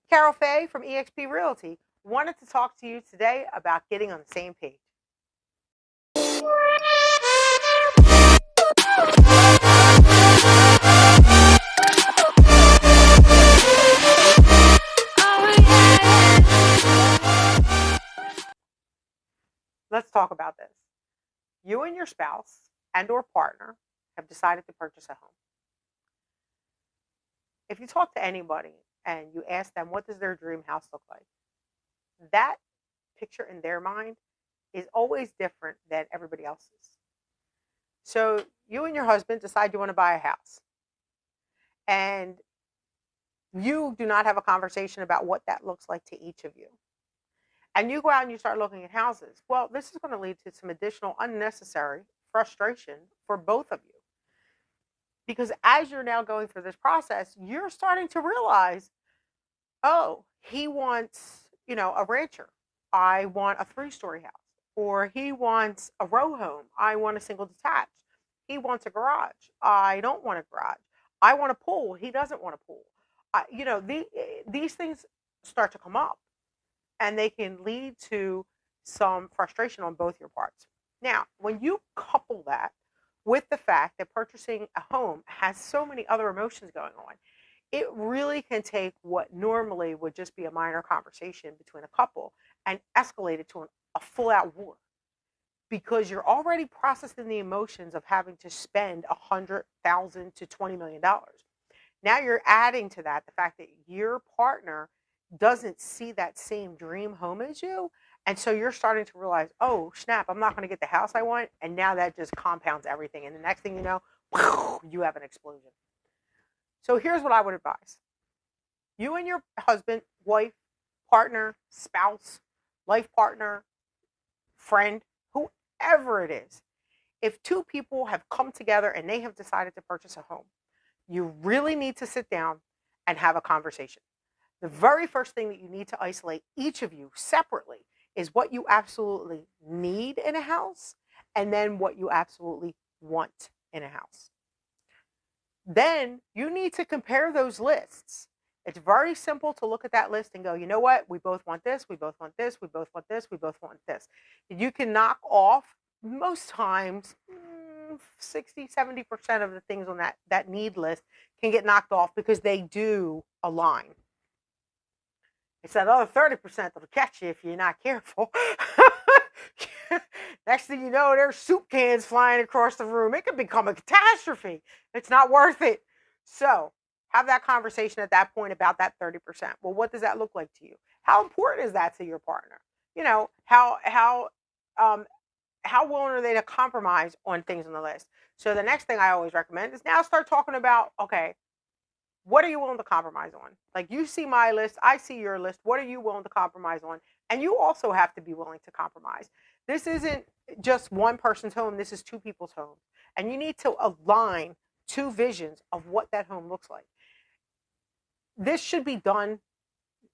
Carol.fahy from eXp Realty wanted to talk to you today about getting on the same page. Let's talk about this. You and your spouse and or partner have decided to purchase a home. If you talk to anybody and you ask them what does their dream house look like, that picture in their mind is always different than everybody else's. So you and your husband decide you want to buy a house, and you do not have a conversation about what that looks like to each of you. And you go out and you start looking at houses. Well, this is going to lead to some additional unnecessary frustration for both of you. Because as you're now going through this process, you're starting to realize, oh, he wants, a rancher. I want a 3-story house. Or he wants a row home. I want a single detached. He wants a garage. I don't want a garage. I want a pool. He doesn't want a pool. These things start to come up, and they can lead to some frustration on both your parts. Now, when you couple that with the fact that purchasing a home has so many other emotions going on, it really can take what normally would just be a minor conversation between a couple and escalate it to a full-out war, because you're already processing the emotions of having to spend $100,000 to $20 million. Now you're adding to that the fact that your partner doesn't see that same dream home as you. And so you're starting to realize, oh, snap, I'm not going to get the house I want. And now that just compounds everything. And the next thing you know, you have an explosion. So here's what I would advise. You and your husband, wife, partner, spouse, life partner, friend, whoever it is, if two people have come together and they have decided to purchase a home, you really need to sit down and have a conversation. The very first thing that you need to isolate each of you separately is what you absolutely need in a house, and then what you absolutely want in a house. Then you need to compare those lists. It's very simple to look at that list and go, you know what? We both want this. We both want this. We both want this. We both want this. You can knock off most times 60-70% of the things on that need list can get knocked off because they do align. It's that other 30% that'll catch you if you're not careful. Next thing you know, there's soup cans flying across the room. It could become a catastrophe. It's not worth it. So have that conversation at that point about that 30%. Well, what does that look like to you? How important is that to your partner? How willing are they to compromise on things on the list? So the next thing I always recommend is now start talking about, okay, what are you willing to compromise on? Like, you see my list, I see your list. What are you willing to compromise on? And you also have to be willing to compromise. This isn't just one person's home. This is two people's homes. And you need to align two visions of what that home looks like. This should be done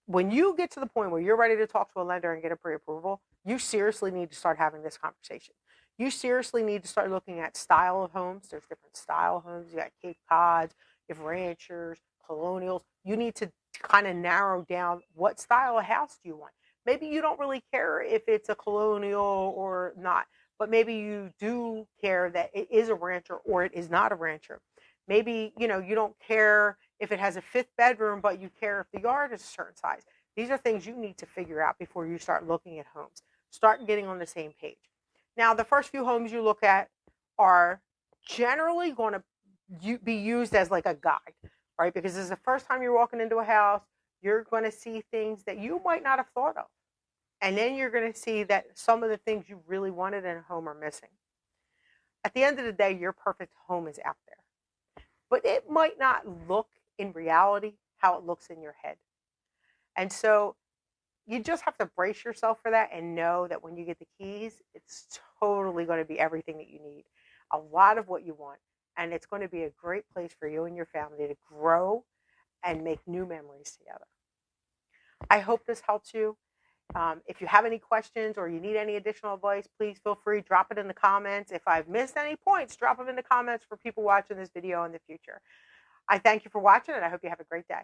when you get to the point where you're ready to talk to a lender and get a pre-approval. You seriously need to start having this conversation. You seriously need to start looking at style of homes. There's different style of homes. You got Cape Cods, you have ranchers, colonials. You need to kind of narrow down what style of house do you want. Maybe you don't really care if it's a colonial or not, but maybe you do care that it is a rancher or it is not a rancher. Maybe, you don't care if it has a 5th bedroom, but you care if the yard is a certain size. These are things you need to figure out before you start looking at homes. Start getting on the same page. Now, the first few homes you look at are generally going to be used as like a guide, right? Because this is the first time you're walking into a house. You're going to see things that you might not have thought of. And then you're going to see that some of the things you really wanted in a home are missing. At the end of the day, your perfect home is out there. But it might not look in reality how it looks in your head. And so you just have to brace yourself for that and know that when you get the keys, it's totally going to be everything that you need. A lot of what you want. And it's going to be a great place for you and your family to grow and make new memories together. I hope this helps you. If you have any questions or you need any additional advice, please feel free, drop it in the comments. If I've missed any points, drop them in the comments for people watching this video in the future. I thank you for watching, and I hope you have a great day.